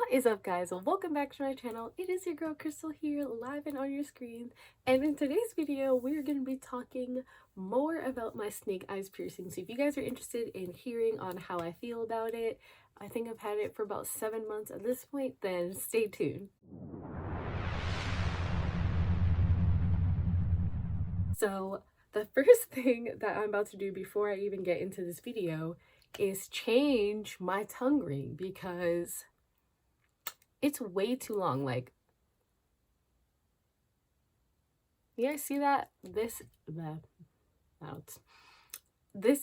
What is up, guys? Well, welcome back to my channel. It is your girl Crystal here, live and on your screen, and in today's video we're going to be talking more about my snake eyes piercing. So if you guys are interested in hearing on how I feel about it, I think I've had it for about 7 months at this point, then stay tuned. So the first thing that I'm about to do before I even get into this video is change my tongue ring because it's way too long. Like, you guys see that? This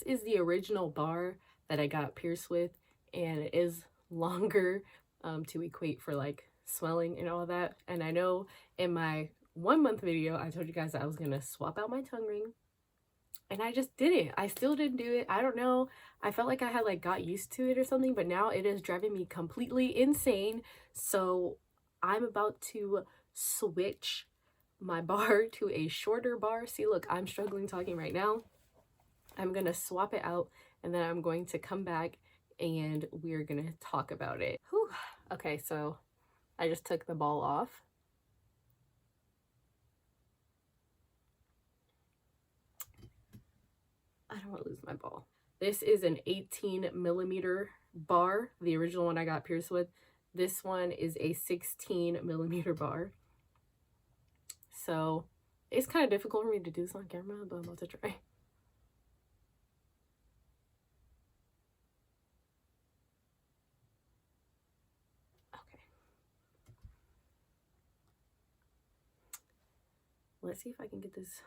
is the original bar that I got pierced with, and it is longer to equate for like swelling and all that. And I know in my 1 month video I told you guys that I was gonna swap out my tongue ring, and I just didn't. I still didn't do it. I don't know, I felt like I had like got used to it or something, but now it is driving me completely insane. So I'm about to switch my bar to a shorter bar. See, look, I'm struggling talking right now. I'm gonna swap it out, and then I'm going to come back and we're gonna talk about it. Whew. Okay, so I just took the ball off. I don't want to lose my ball. This is an 18mm bar, the original one I got pierced with. This one is a 16mm bar. So it's kind of difficult for me to do this on camera, but I'm about to try. Okay. Let's see if I can get this.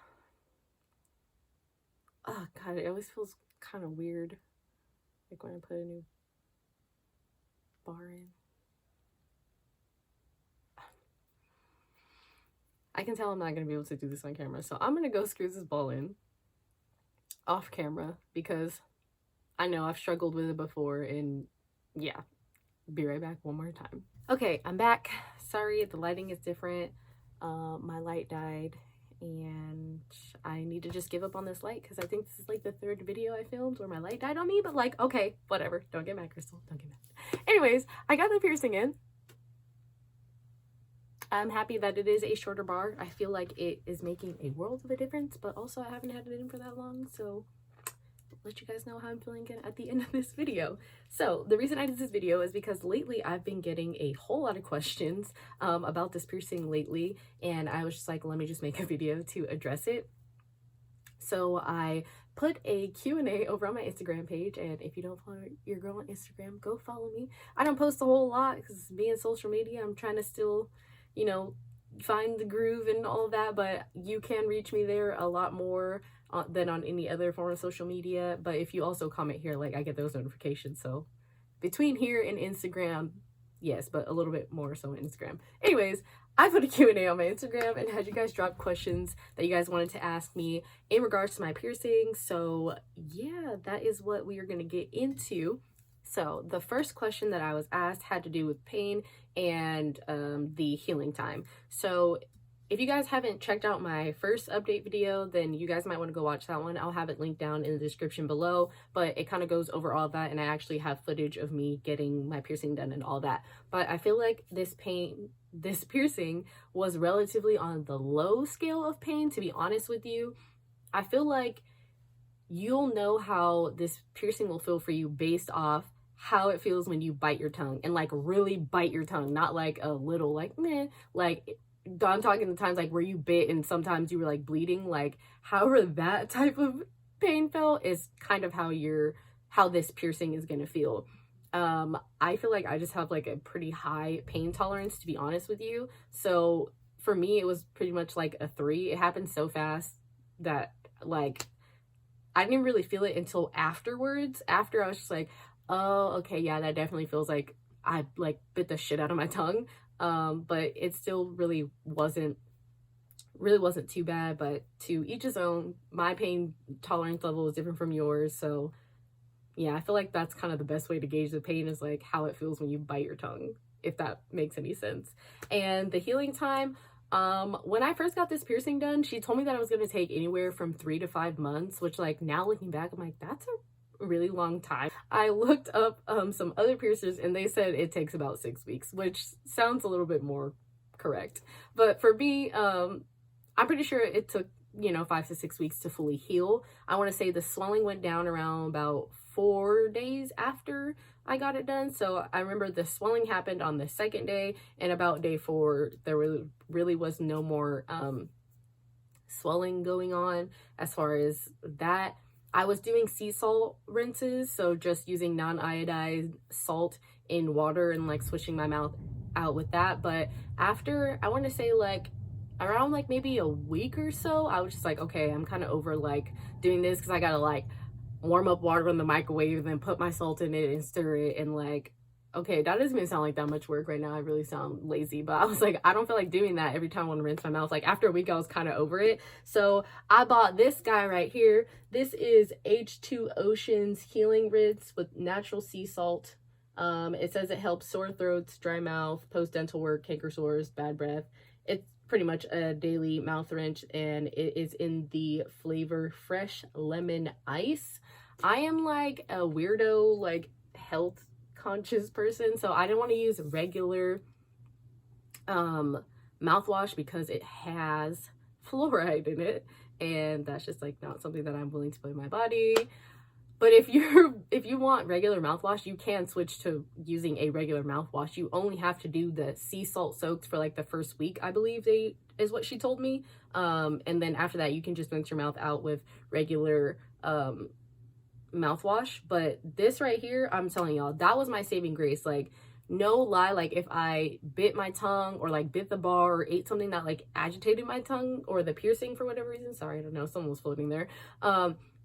Oh god, it always feels kind of weird, like when I put a new bar in. I can tell I'm not gonna be able to do this on camera, so I'm gonna go screw this ball in off camera because I know I've struggled with it before, and yeah, be right back one more time. Okay, I'm back. Sorry, the lighting is different. My light died and I need to just give up on this light because I think this is like the third video I filmed where my light died on me, but like, okay, whatever. Don't get mad, Crystal. Don't get mad. Anyways, I got the piercing in. I'm happy that it is a shorter bar. I feel like it is making a world of a difference, but also I haven't had it in for that long, so I'll let you guys know how I'm feeling at the end of this video. So the reason I did this video is because lately I've been getting a whole lot of questions about this piercing lately, and I was just like, let me just make a video to address it. So I put a Q&A over on my Instagram page, and if you don't follow your girl on Instagram, go follow me. I don't post a whole lot because being social media, I'm trying to still, you know, find the groove and all of that, but you can reach me there a lot more than on any other form of social media. But if you also comment here, like, I get those notifications. So between here and Instagram, yes, but a little bit more so on Instagram. Anyways, I put a Q&A on my Instagram and had you guys drop questions that you guys wanted to ask me in regards to my piercing. So yeah, that is what we are going to get into. So the first question that I was asked had to do with pain and the healing time. So if you guys haven't checked out my first update video, then you guys might want to go watch that one. I'll have it linked down in the description below, but it kind of goes over all that, and I actually have footage of me getting my piercing done and all that. But I feel like this piercing was relatively on the low scale of pain, to be honest with you. I feel like you'll know how this piercing will feel for you based off how it feels when you bite your tongue, and like really bite your tongue, not like a little like meh, like I'm talking the times like where you bit and sometimes you were like bleeding. Like however that type of pain felt is kind of how this piercing is gonna feel. I feel like I just have like a pretty high pain tolerance, to be honest with you. So for me, it was pretty much like a 3. It happened so fast that like I didn't really feel it until afterwards. After I was just like, oh, okay, yeah, that definitely feels like I like bit the shit out of my tongue. But it still really wasn't too bad. But to each his own. My pain tolerance level is different from yours, so yeah, I feel like that's kind of the best way to gauge the pain, is like how it feels when you bite your tongue, if that makes any sense. And the healing time, when I first got this piercing done, she told me that it was going to take anywhere from 3 to 5 months, which like now looking back, I'm like, that's really long time. I looked up some other piercers and they said it takes about 6 weeks, which sounds a little bit more correct. But for me, I'm pretty sure it took, you know, 5 to 6 weeks to fully heal. I want to say the swelling went down around about 4 days after I got it done. So I remember the swelling happened on the second day, and about day 4 there really was no more swelling going on. As far as that, I was doing sea salt rinses, so just using non-iodized salt in water and like swishing my mouth out with that. But after, I want to say like around like maybe a week or so, I was just like, okay, I'm kind of over like doing this, because I gotta like warm up water in the microwave and then put my salt in it and stir it, and like, okay, that doesn't even sound like that much work right now. I really sound lazy, but I was like, I don't feel like doing that every time I want to rinse my mouth. Like after a week, I was kind of over it. So I bought this guy right here. This is H2 Ocean's Healing Rinse with natural sea salt. It says it helps sore throats, dry mouth, post-dental work, canker sores, bad breath. It's pretty much a daily mouth rinse, and it is in the flavor Fresh Lemon Ice. I am like a weirdo, like health conscious person, so I didn't want to use regular mouthwash because it has fluoride in it, and that's just like not something that I'm willing to put in my body. But if you want regular mouthwash, you can switch to using a regular mouthwash. You only have to do the sea salt soaked for like the first week, I believe is what she told me. And then after that, you can just rinse your mouth out with regular mouthwash. But this right here, I'm telling y'all, that was my saving grace. Like, no lie, like if I bit my tongue or like bit the bar or ate something that like agitated my tongue or the piercing for whatever reason, sorry, I don't know, someone was floating there.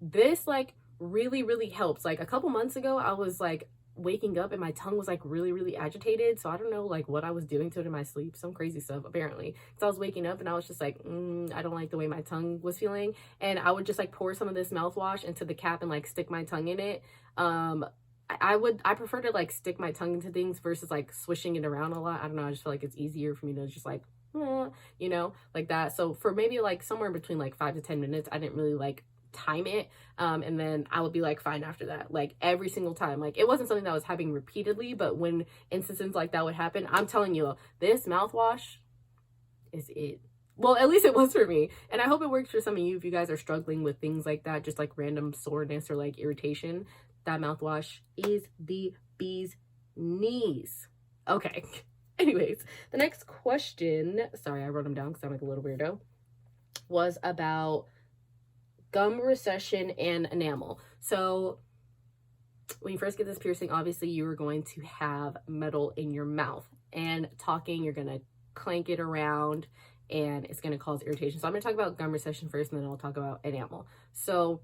This like really helps. Like a couple months ago, I was like waking up and my tongue was like really agitated. So I don't know like what I was doing to it in my sleep, some crazy stuff apparently. So I was waking up and I was just like, I don't like the way my tongue was feeling. And I would just like pour some of this mouthwash into the cap and like stick my tongue in it. I prefer to like stick my tongue into things versus like swishing it around a lot. I don't know, I just feel like it's easier for me to just like, you know, like that. So for maybe like somewhere between like 5 to 10 minutes, I didn't really like time it, and then I would be like fine after that, like every single time. Like it wasn't something that I was having repeatedly, but when instances like that would happen, I'm telling you, this mouthwash is it. Well, at least it was for me, and I hope it works for some of you if you guys are struggling with things like that, just like random soreness or like irritation. That mouthwash is the bee's knees. Okay. Anyways, the next question, sorry, I wrote them down because I'm like a little weirdo, was about gum recession and enamel. So when you first get this piercing, obviously you are going to have metal in your mouth, and talking, you're going to clank it around and it's going to cause irritation. So I'm going to talk about gum recession first, and then I'll talk about enamel. So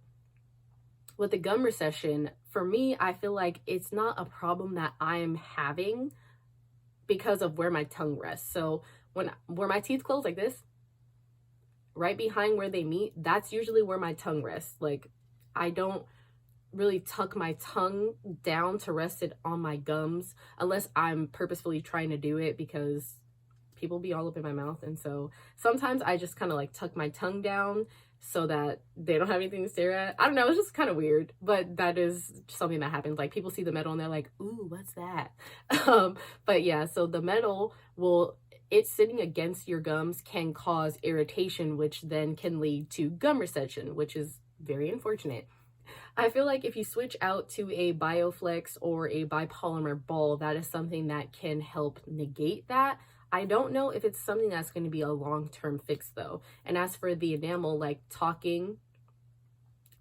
with the gum recession, for me, I feel like it's not a problem that I'm having because of where my tongue rests. So where my teeth close like this, right behind where they meet, that's usually where my tongue rests. Like I don't really tuck my tongue down to rest it on my gums unless I'm purposefully trying to do it, because people be all up in my mouth. And so sometimes I just kind of like tuck my tongue down so that they don't have anything to stare at. I don't know, it's just kind of weird, but that is something that happens. Like people see the metal and they're like, ooh, what's that? But yeah, so the metal it's sitting against your gums can cause irritation, which then can lead to gum recession, which is very unfortunate. I feel like if you switch out to a Bioflex or a bipolymer ball, that is something that can help negate that. I don't know if it's something that's going to be a long-term fix though. And as for the enamel, like talking,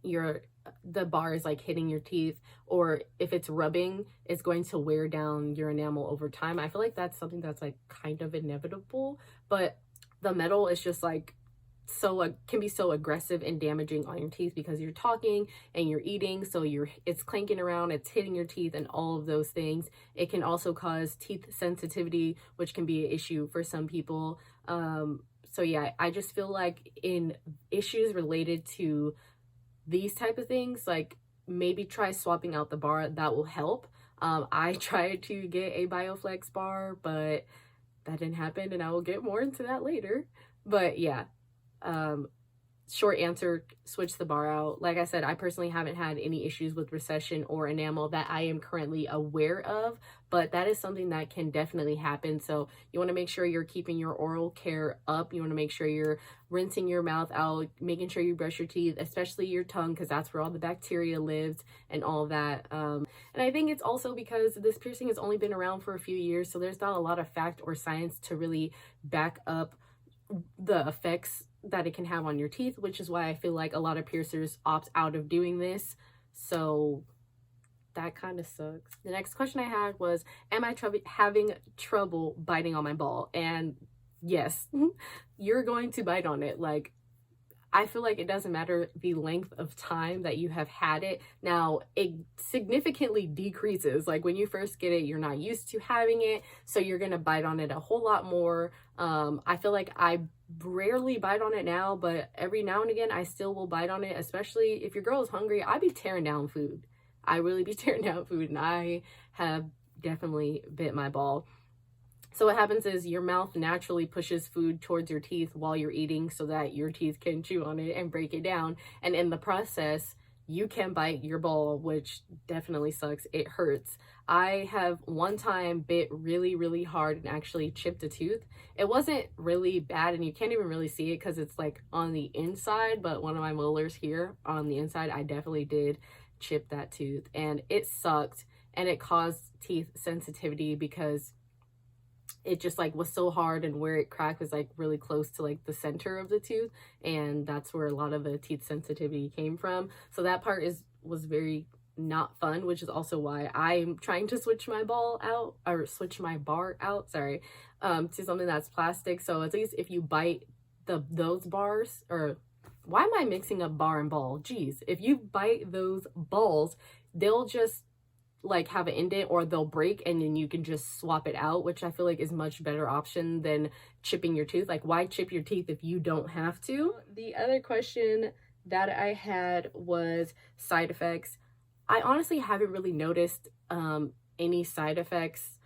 the bar is like hitting your teeth, or if it's rubbing, it's going to wear down your enamel over time. I feel like that's something that's like kind of inevitable, but the metal is just like can be so aggressive and damaging on your teeth because you're talking and you're eating, so it's clanking around, it's hitting your teeth and all of those things. It can also cause teeth sensitivity, which can be an issue for some people. So yeah, I just feel like in issues related to these type of things, like maybe try swapping out the bar. That will help. I tried to get a Bioflex bar, but that didn't happen, and I will get more into that later. But yeah, short answer, switch the bar out. Like I said, I personally haven't had any issues with recession or enamel that I am currently aware of, but that is something that can definitely happen. So you want to make sure you're keeping your oral care up. You want to make sure you're rinsing your mouth out, making sure you brush your teeth, especially your tongue, because that's where all the bacteria lives and all of that. And I think it's also because this piercing has only been around for a few years, so there's not a lot of fact or science to really back up the effects that it can have on your teeth, which is why I feel like a lot of piercers opt out of doing this. So that kind of sucks. The next question I had was, am I having trouble biting on my ball? And yes, you're going to bite on it. Like, I feel like it doesn't matter the length of time that you have had it. Now, it significantly decreases. Like, when you first get it, you're not used to having it, so you're gonna bite on it a whole lot more. I feel like I rarely bite on it now, but every now and again, I still will bite on it, especially if your girl is hungry. I be tearing down food. I really be tearing down food, and I have definitely bit my ball. So what happens is your mouth naturally pushes food towards your teeth while you're eating so that your teeth can chew on it and break it down. And in the process, you can bite your ball, which definitely sucks. It hurts. I have one time bit really, really hard and actually chipped a tooth. It wasn't really bad, and you can't even really see it because it's like on the inside, but one of my molars here on the inside, I definitely did chip that tooth, and it sucked, and it caused teeth sensitivity because it just like was so hard, and where it cracked was like really close to like the center of the tooth, and that's where a lot of the teeth sensitivity came from. So that part was very not fun, which is also why I'm trying to switch my bar out, sorry, to something that's plastic. So at least if you bite those bars, or why am I mixing up bar and ball? Geez, if you bite those balls, they'll just like have an indent, or they'll break, and then you can just swap it out, which I feel like is much better option than chipping your tooth. Like, why chip your teeth if you don't have to? The other question that I had was side effects. I honestly haven't really noticed any side effects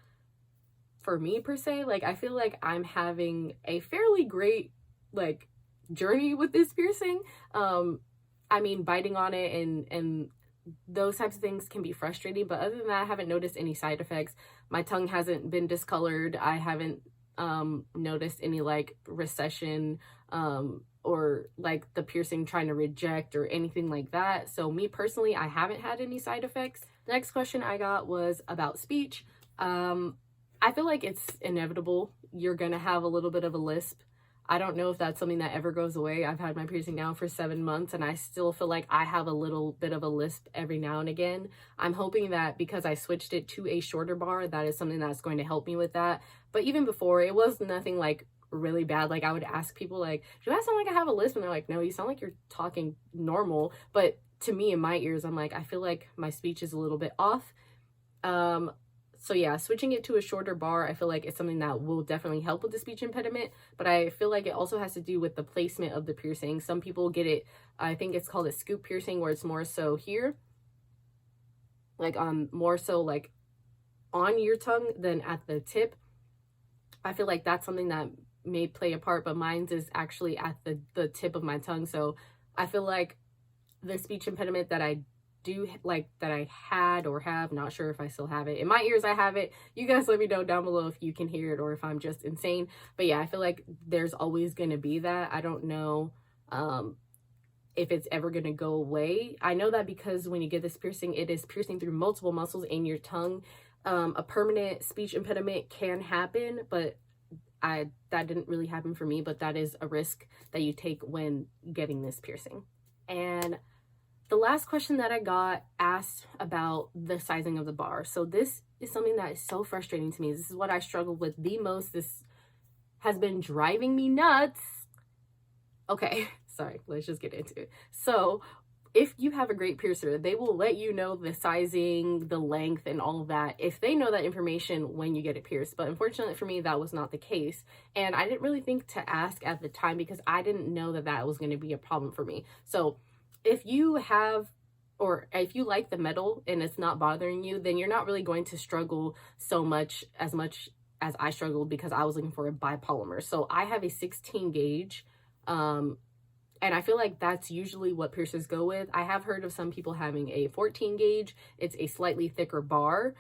for me per se. Like, I feel like I'm having a fairly great like journey with this piercing. I mean, biting on it and those types of things can be frustrating, but other than that, I haven't noticed any side effects. My tongue hasn't been discolored. I haven't noticed any like recession or like the piercing trying to reject or anything like that. So me personally, I haven't had any side effects. The next question I got was about speech. I feel like it's inevitable. You're gonna have a little bit of a lisp. I don't know if that's something that ever goes away. I've had my piercing now for 7 months, and I still feel like I have a little bit of a lisp every now and again. I'm hoping that because I switched it to a shorter bar, that is something that's going to help me with that. But even before, it was nothing like really bad. Like, I would ask people like, do I sound like I have a lisp? And they're like, no, you sound like you're talking normal. But to me, in my ears, I'm like, I feel like my speech is a little bit off. So yeah, switching it to a shorter bar, I feel like it's something that will definitely help with the speech impediment, but I feel like it also has to do with the placement of the piercing. Some people get it, I think it's called a scoop piercing, where it's more so here, like more so like on your tongue than at the tip. I feel like that's something that may play a part, but mine's is actually at the tip of my tongue. So I feel like the speech impediment that I do like, that I had or have, not sure if I still have it. In my ears, I have it. You guys let me know down below if you can hear it or if I'm just insane. But yeah, I feel like there's always going to be that. I don't know if it's ever going to go away. I know that because when you get this piercing, it is piercing through multiple muscles in your tongue. A permanent speech impediment can happen, but that didn't really happen for me, but that is a risk that you take when getting this piercing. And the last question that I got asked about the sizing of the bar. So this is something that is so frustrating to me. This is what I struggle with the most. This has been driving me nuts. Okay, sorry, let's just get into it. So if you have a great piercer, they will let you know the sizing, the length, and all of that if they know that information when you get it pierced. But unfortunately for me, that was not the case. And I didn't really think to ask at the time because I didn't know that that was going to be a problem for me. So if you have, or if you like the metal and it's not bothering you, then you're not really going to struggle much as I struggled, because I was looking for a bipolymer. So I have a 16 gauge, And I feel like that's usually what piercers go with. I have heard of some people having a 14 gauge. It's a slightly thicker bar.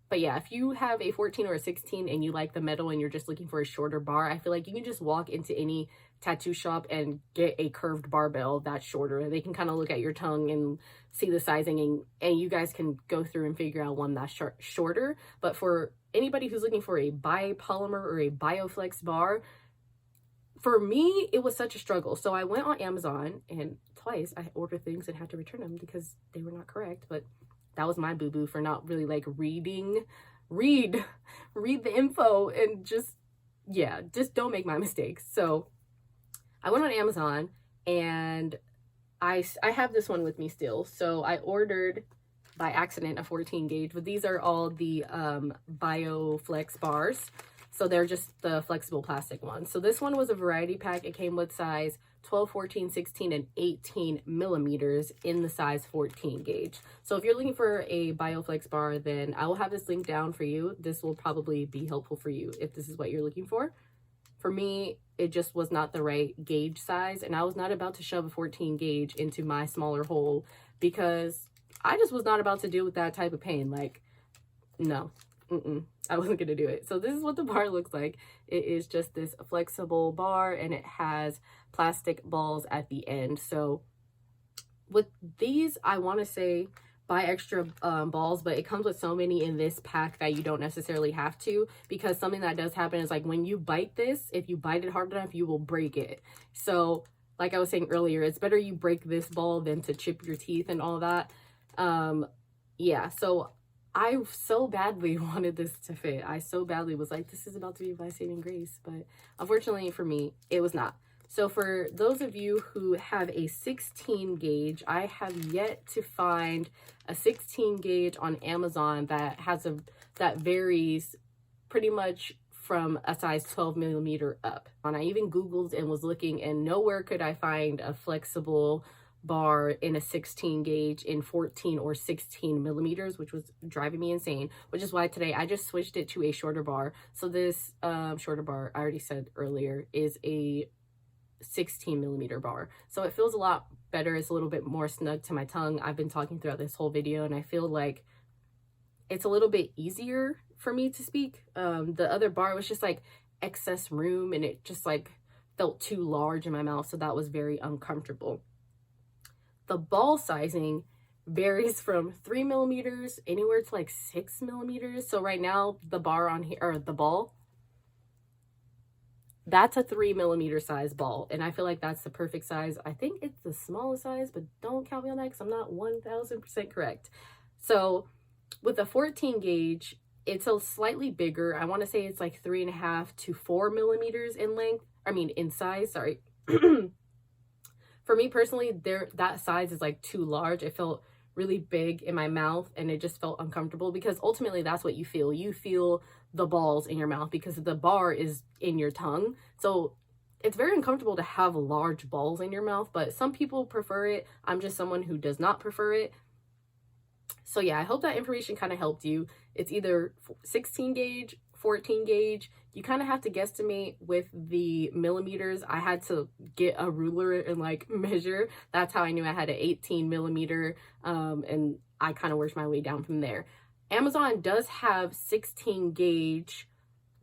But yeah, if you have a 14 or a 16 and you like the metal and you're just looking for a shorter bar, I feel like you can just walk into any tattoo shop and get a curved barbell that's shorter. They can kind of look at your tongue and see the sizing, and you guys can go through and figure out one that's shorter. But for anybody who's looking for a biopolymer or a bioflex bar, for me, it was such a struggle. So I went on Amazon, and twice I ordered things and had to return them because they were not correct. But that was my boo-boo for not really like read the info, and just don't make my mistakes. So I went on Amazon, and I have this one with me still. So I ordered by accident a 14 gauge, but these are all the bioflex bars. So they're just the flexible plastic ones. So this one was a variety pack. It came with size 12, 14, 16, and 18 millimeters in the size 14 gauge. So if you're looking for a bioflex bar, then I will have this link down for you. This will probably be helpful for you if this is what you're looking for. For me, it just was not the right gauge size, and I was not about to shove a 14 gauge into my smaller hole because I just was not about to deal with that type of pain. Like, no. I wasn't gonna do it. So this is what the bar looks like. It is just this flexible bar, and it has plastic balls at the end. So with these, I want to say buy extra balls, but it comes with so many in this pack that you don't necessarily have to, because something that does happen is like when you bite this, if you bite it hard enough, you will break it. So like I was saying earlier, it's better you break this ball than to chip your teeth and all that. Yeah, so I so badly wanted this to fit. I so badly was like, this is about to be my saving grace. But unfortunately for me, it was not. So for those of you who have a 16 gauge, I have yet to find a 16 gauge on Amazon that that varies pretty much from a size 12 millimeter up. And I even Googled and was looking, and nowhere could I find a flexible bar in a 16 gauge in 14 or 16 millimeters, which was driving me insane, which is why today I just switched it to a shorter bar. So this shorter bar, I already said earlier, is a 16 millimeter bar. So it feels a lot better. It's a little bit more snug to my tongue. I've been talking throughout this whole video, and I feel like it's a little bit easier for me to speak. The other bar was just like excess room, and it just like felt too large in my mouth, so that was very uncomfortable. The ball sizing varies from 3 millimeters anywhere to like 6 millimeters. So right now the bar on here, or the ball, that's a 3 millimeter size ball, and I feel like that's the perfect size. I think it's the smallest size, but don't count me on that because I'm not 1000% correct. So with a 14 gauge, it's a slightly bigger. I want to say it's like 3.5 to 4 millimeters in length. I mean, in size, sorry. For me personally, that size is like too large. It felt really big in my mouth, and it just felt uncomfortable, because ultimately that's what you feel. You feel the balls in your mouth because the bar is in your tongue. So it's very uncomfortable to have large balls in your mouth, but some people prefer it. I'm just someone who does not prefer it. So yeah, I hope that information kind of helped you. It's either 16 gauge, 14 gauge. You kind of have to guesstimate with the millimeters. I had to get a ruler and like measure. That's how I knew I had an 18 millimeter, and I kind of worked my way down from there. Amazon does have 16 gauge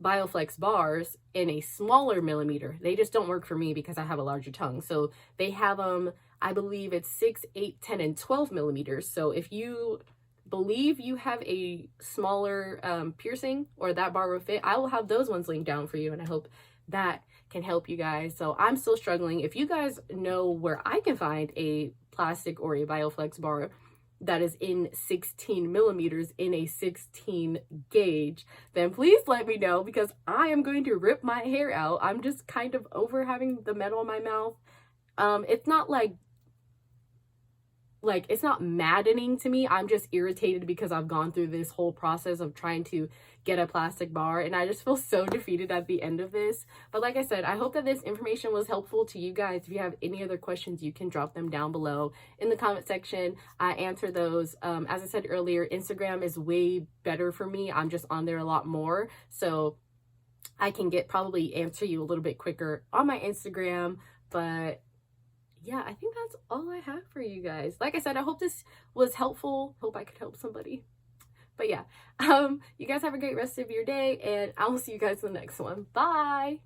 bioflex bars in a smaller millimeter. They just don't work for me because I have a larger tongue. So they have them, I believe it's 6, 8, 10, and 12 millimeters. So if you believe you have a smaller piercing, or that bar will fit, I will have those ones linked down for you, and I hope that can help you guys. So I'm still struggling. If you guys know where I can find a plastic or a bioflex bar that is in 16 millimeters in a 16 gauge, then please let me know, because I am going to rip my hair out. I'm just kind of over having the metal in my mouth. It's not like it's not maddening to me. I'm just irritated because I've gone through this whole process of trying to get a plastic bar, and I just feel so defeated at the end of this. But like I said, I hope that this information was helpful to you guys. If you have any other questions, you can drop them down below in the comment section. I answer those. As I said earlier, Instagram is way better for me. I'm just on there a lot more, so I can probably answer you a little bit quicker on my Instagram. But yeah, I think that's all I have for you guys. Like I said, I hope this was helpful. Hope I could help somebody. But yeah, you guys have a great rest of your day, and I will see you guys in the next one. Bye.